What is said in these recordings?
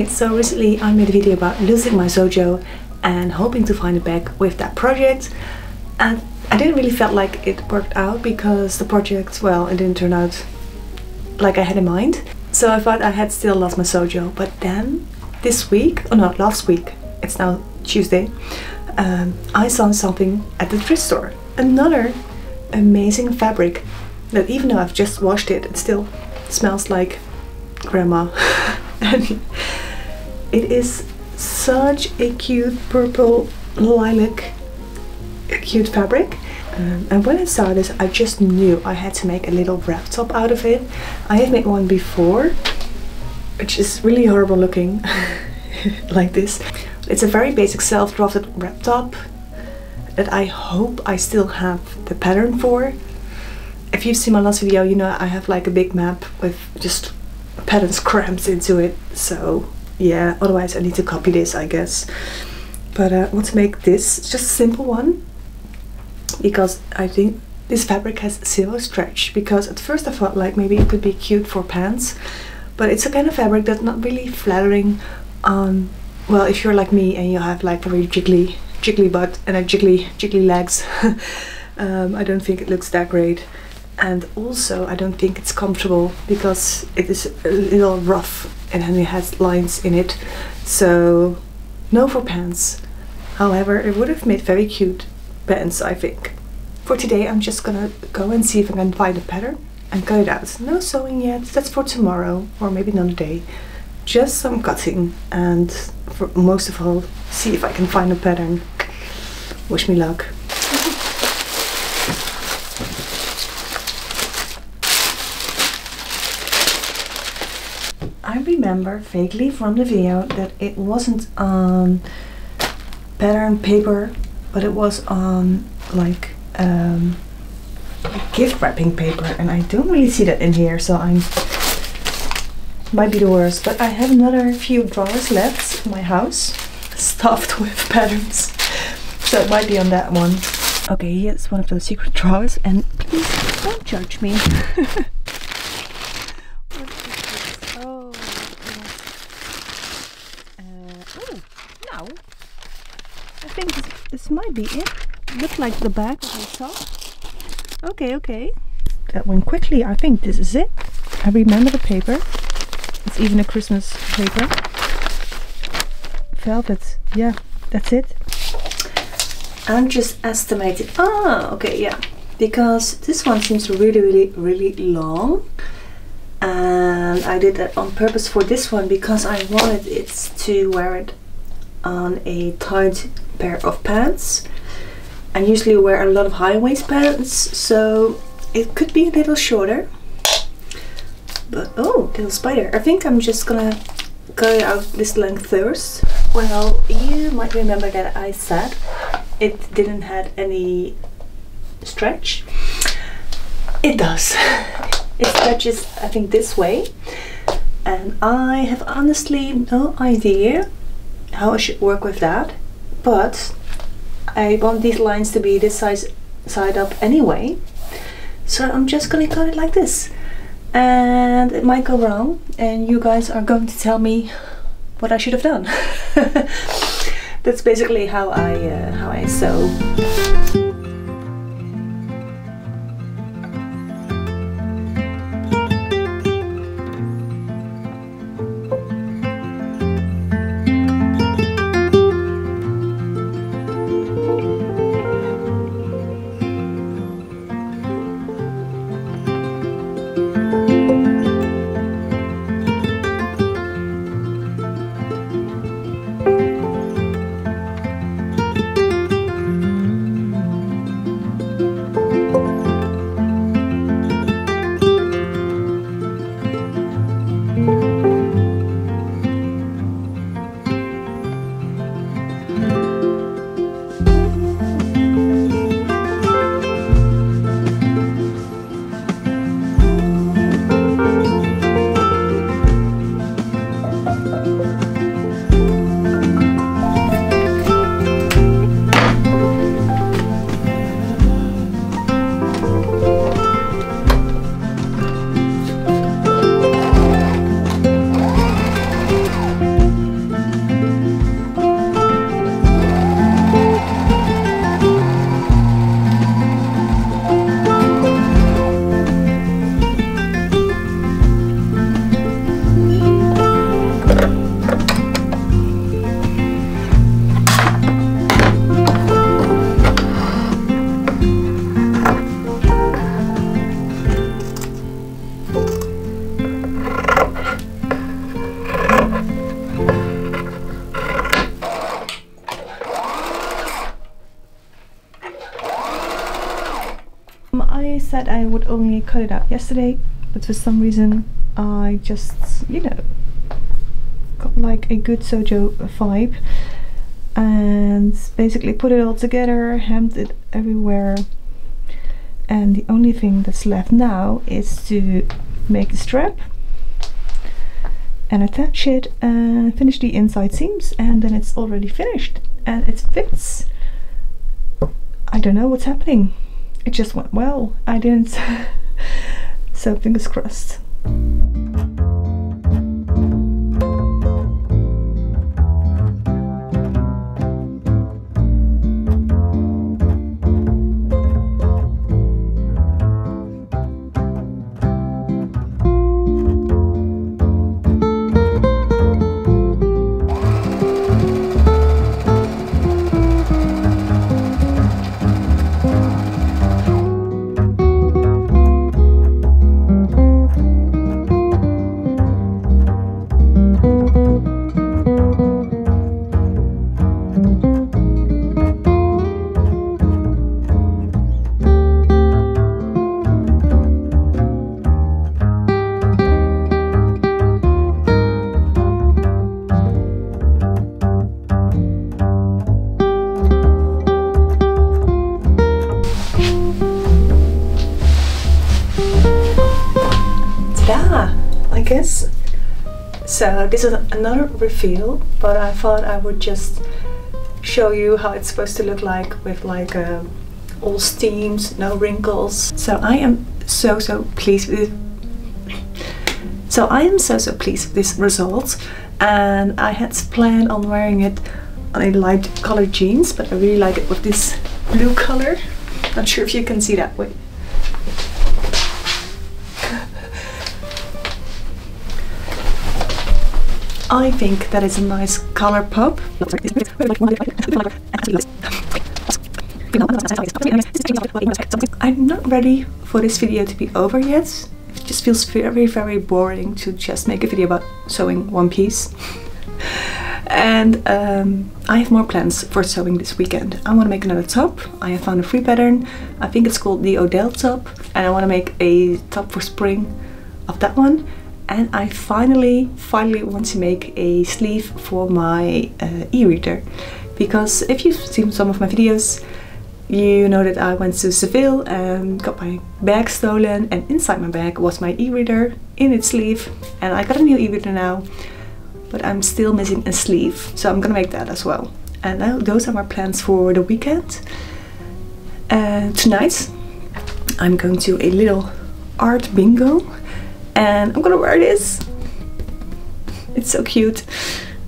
Alright, so recently I made a video about losing my sewjo and hoping to find it back with that project, and I didn't really felt like it worked out because the project, well, it didn't turn out like I had in mind. So I thought I had still lost my sewjo, but then this week, oh no, last week, it's now Tuesday, I saw something at the thrift store. Another amazing fabric that even though I've just washed it, it still smells like grandma. And it is such a cute purple lilac, cute fabric. And when I saw this, I just knew I had to make a little wrap top out of it. I have made one before, which is really horrible looking, like this. It's a very basic self-drafted wrap top that I hope I still have the pattern for. If you've seen my last video, you know I have like a big map with just patterns crammed into it. So yeah, otherwise I need to copy this, I guess. But I want to make this just a simple one, because I think this fabric has zero stretch. Because at first I thought like maybe it could be cute for pants, but it's a kind of fabric that's not really flattering on, well, if you're like me and you have like a very jiggly butt and a jiggly legs. I don't think it looks that great, and also I don't think it's comfortable because it is a little rough and it has lines in it. So no for pants. However, it would have made very cute pants, I think. For today I'm just gonna go and see if I can find a pattern and cut it out. No sewing yet, that's for tomorrow or maybe another day. Just some cutting, and for most of all, see if I can find a pattern. Wish me luck. I remember vaguely from the video that it wasn't on pattern paper, but it was on like gift wrapping paper, and I don't really see that in here, so I'm might be the worst. But I have another few drawers left in my house stuffed with patterns, so it might be on that one. Okay, here's one of those secret drawers, and please don't judge me. Oh, no, I think this might be it. Looks like the back of I saw. Okay, that went quickly. I think this is it. I remember the paper. It's even a Christmas paper. Velvet, yeah, that's it. I'm just estimating. Ah, okay, yeah, because this one seems really long, and I did that on purpose for this one because I wanted it to wear it on a tight pair of pants. I usually wear a lot of high waist pants, so it could be a little shorter. But oh, little spider. I think I'm just gonna cut it out this length first. Well, you might remember that I said it didn't have any stretch. It does. It stretches, I think, this way, and I have honestly no idea how I should work with that, but I want these lines to be this side up anyway, so I'm just gonna cut it like this. And it might go wrong, and you guys are going to tell me what I should have done. That's basically how I sew. said I would only cut it out yesterday, but for some reason I just, you know, got like a good sewjo vibe and basically put it all together, hemmed it everywhere, and the only thing that's left now is to make the strap and attach it and finish the inside seams, and then it's already finished and it fits. I don't know what's happening. It just went well. I didn't. So fingers crossed. I guess. So this is another reveal, but I thought I would just show you how it's supposed to look like with like all steams, no wrinkles. So I am so pleased with it. So I am so pleased with this result, and I had planned on wearing it on a light colored jeans, but I really like it with this blue color. Not sure if you can see that way. I think that is a nice color pop. I'm not ready for this video to be over yet. It just feels very boring to just make a video about sewing one piece. And I have more plans for sewing this weekend. I want to make another top. I have found a free pattern. I think it's called the Odell top, and I want to make a top for spring of that one. And I finally want to make a sleeve for my e-reader, because if you've seen some of my videos, you know that I went to Seville and got my bag stolen, and inside my bag was my e-reader in its sleeve, and I got a new e-reader now, but I'm still missing a sleeve, so I'm gonna make that as well. And now those are my plans for the weekend. Tonight I'm going to a little art bingo, and I'm gonna wear this. It's so cute.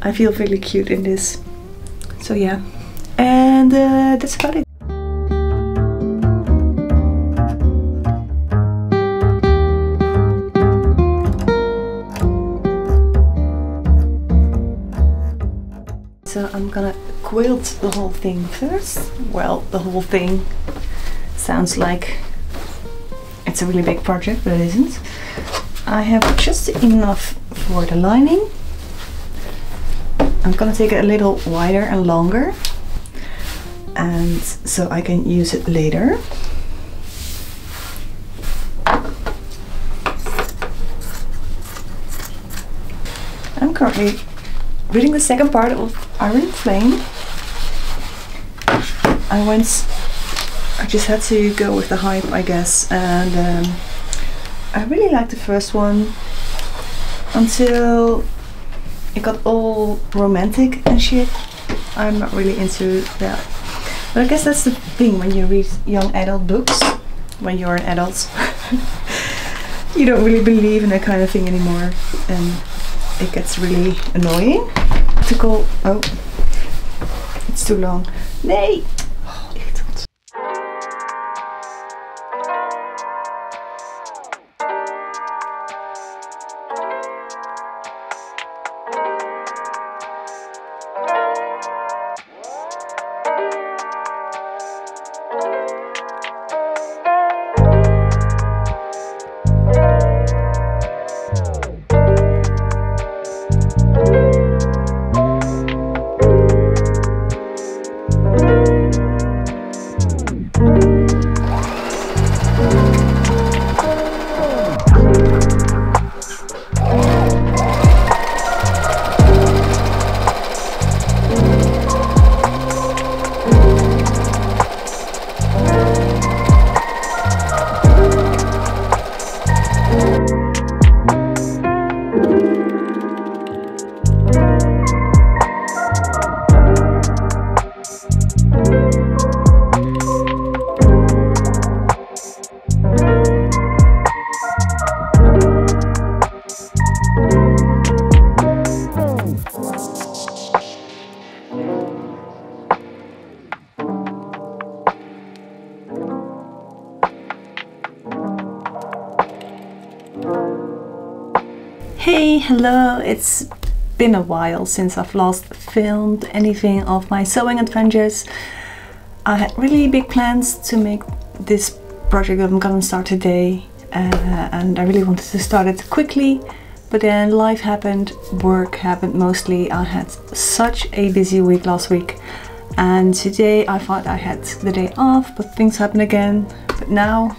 I feel really cute in this. So yeah, and that's about it. So I'm gonna quilt the whole thing first. Well, the whole thing sounds like it's a really big project, but it isn't. I have just enough for the lining. I'm gonna take it a little wider and longer, and so I can use it later. I'm currently reading the second part of Iron Flame. I just had to go with the hype, I guess, and I really liked the first one until it got all romantic and shit. I'm not really into that. But I guess that's the thing when you read young adult books, when you're an adult. You don't really believe in that kind of thing anymore, and it gets really annoying. Oh, it's too long. Nee! Oh, irritant. Hey, hello! It's been a while since I've last filmed anything of my sewing adventures. I had really big plans to make this project that I'm gonna start today, and I really wanted to start it quickly, but then life happened, work happened mostly. I had such a busy week last week, and today I thought I had the day off, but things happened again. But now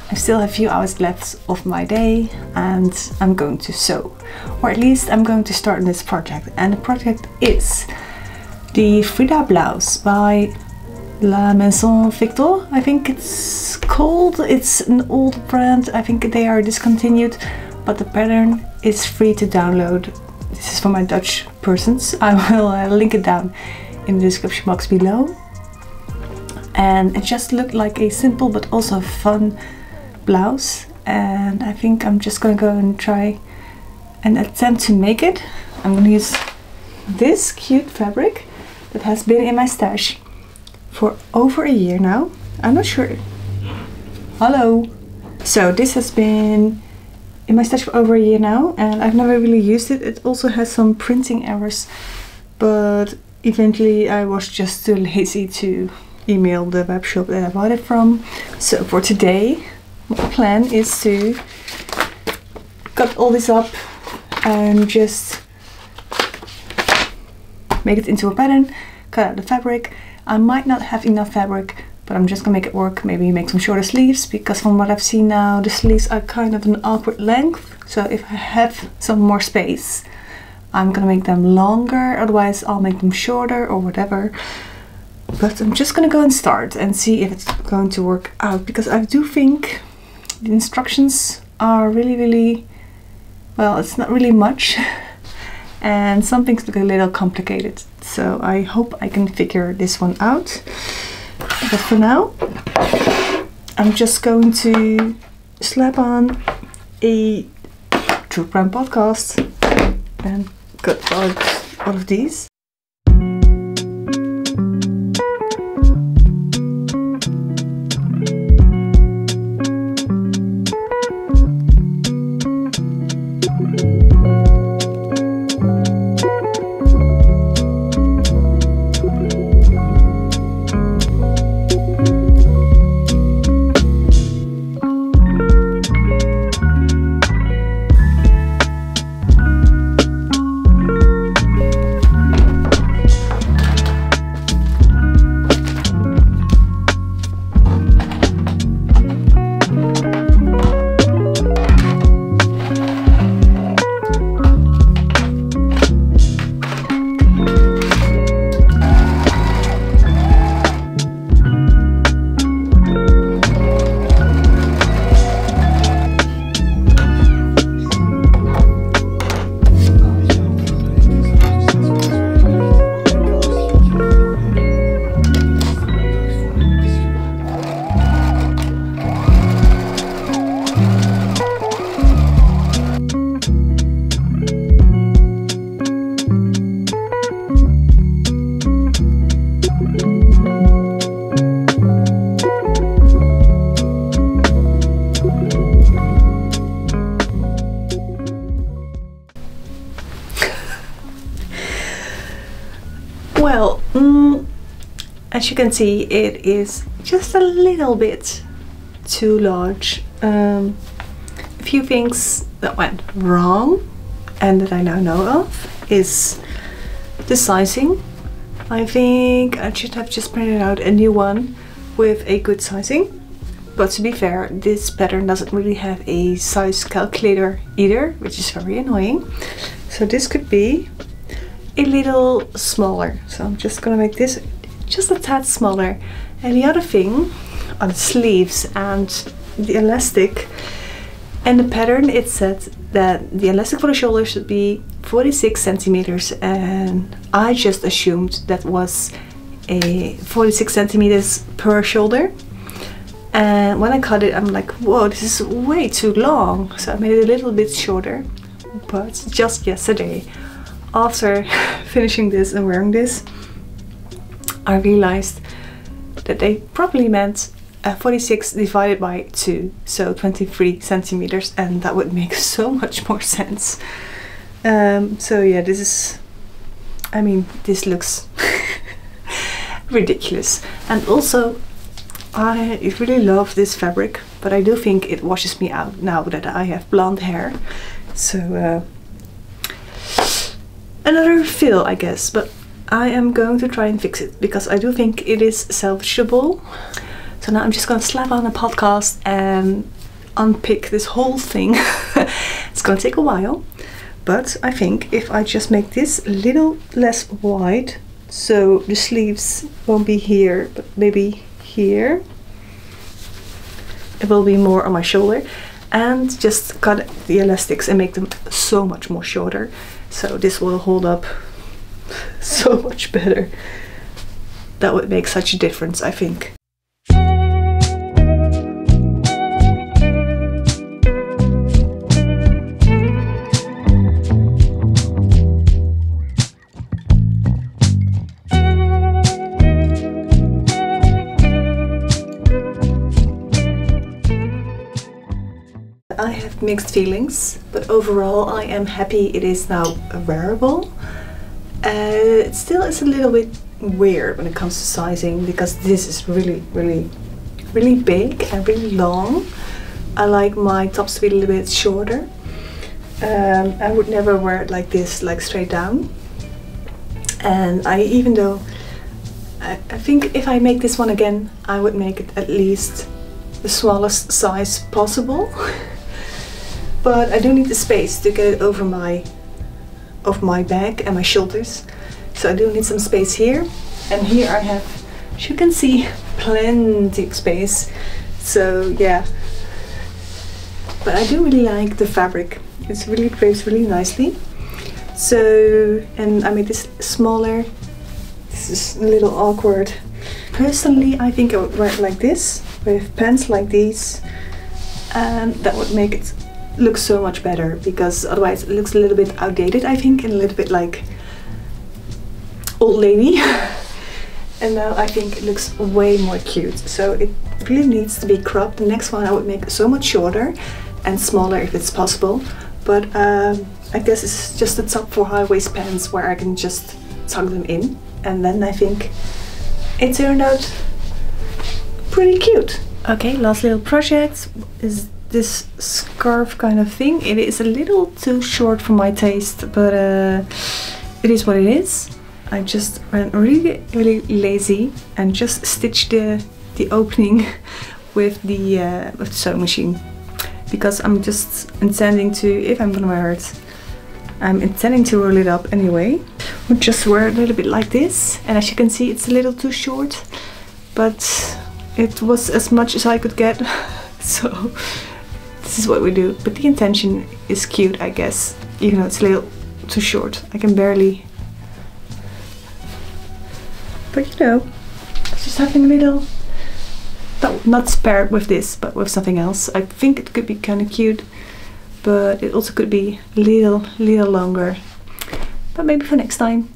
I still have a few hours left of my day and I'm going to sew, or at least I'm going to start this project, and the project is the Frida blouse by La Maison Victor, I think it's called. It's an old brand, I think they are discontinued, but the pattern is free to download. This is for my Dutch persons. I will link it down in the description box below. And it just looked like a simple but also fun blouse, and I think I'm just gonna go and try and attempt to make it. I'm gonna use this cute fabric that has been in my stash for over a year now. I'm not sure. Hello! So this has been in my stash for over a year now, and I've never really used it. It also has some printing errors, but eventually I was just too lazy to email the web shop that I bought it from. So for today, my plan is to cut all this up and just make it into a pattern, cut out the fabric. I might not have enough fabric, but I'm just gonna make it work. Maybe make some shorter sleeves, because from what I've seen now, the sleeves are kind of an awkward length. So if I have some more space, I'm gonna make them longer, otherwise I'll make them shorter or whatever. But I'm just gonna go and start and see if it's going to work out, because I do think the instructions are really, well, it's not really much, and some things look a little complicated. So I hope I can figure this one out. But for now, I'm just going to slap on a True Crime podcast and cut out all of these. Well, as you can see, it is just a little bit too large. A few things that went wrong and that I now know of is the sizing. I think I should have just printed out a new one with a good sizing. But to be fair, this pattern doesn't really have a size calculator either, which is very annoying. So this could be a little smaller. So I'm just gonna make this just a tad smaller. And the other thing on the sleeves and the elastic and the pattern, it said that the elastic for the shoulder should be 46 centimeters, and I just assumed that was a 46 centimeters per shoulder. And when I cut it, I'm like, whoa, this is way too long. So I made it a little bit shorter. But just yesterday, after finishing this and wearing this, I realized that they probably meant 46 divided by 2, so 23 centimeters, and that would make so much more sense. So yeah, this is, I mean, this looks ridiculous. And also, I really love this fabric, but I do think it washes me out now that I have blonde hair. So another fill, I guess, but I am going to try and fix it because I do think it is salvageable. So now I'm just gonna slap on a podcast and unpick this whole thing. It's gonna take a while, but I think if I just make this a little less wide, so the sleeves won't be here, but maybe here, it will be more on my shoulder, and just cut the elastics and make them so much more shorter. So this will hold up so much better. That would make such a difference, I think. I have mixed feelings, but overall I am happy it is now wearable. It still is a little bit weird when it comes to sizing, because this is really big and really long. I like my tops to be a little bit shorter. I would never wear it like this, like straight down. And even though I think if I make this one again, I would make it at least the smallest size possible. But I do need the space to get it over my back and my shoulders. So I do need some space here. And here I have, as you can see, plenty of space. So yeah. But I do really like the fabric. It's really drapes really nicely. So, and I made this smaller. This is a little awkward. Personally, I think I would wear it like this, with pants like these. And that would make it looks so much better, because otherwise it looks a little bit outdated, I think, and a little bit like old lady. And now I think it looks way more cute. So it really needs to be cropped. The next one I would make so much shorter and smaller if it's possible. But I guess it's just a top for high waist pants where I can just tuck them in. And then I think it turned out pretty cute. Okay, last little project is this scarf kind of thing. It is a little too short for my taste, but it is what it is. I just went really lazy and just stitched the opening with the sewing machine, because I'm just intending to, if I'm gonna wear it, I'm intending to roll it up anyway. We'll just wear it a little bit like this, and as you can see it's a little too short, but it was as much as I could get. So this is what we do, but the intention is cute, I guess, even though it's a little too short. I can barely, but you know, just having a little, not spared with this, but with something else. I think it could be kind of cute, but it also could be a little longer, but maybe for next time.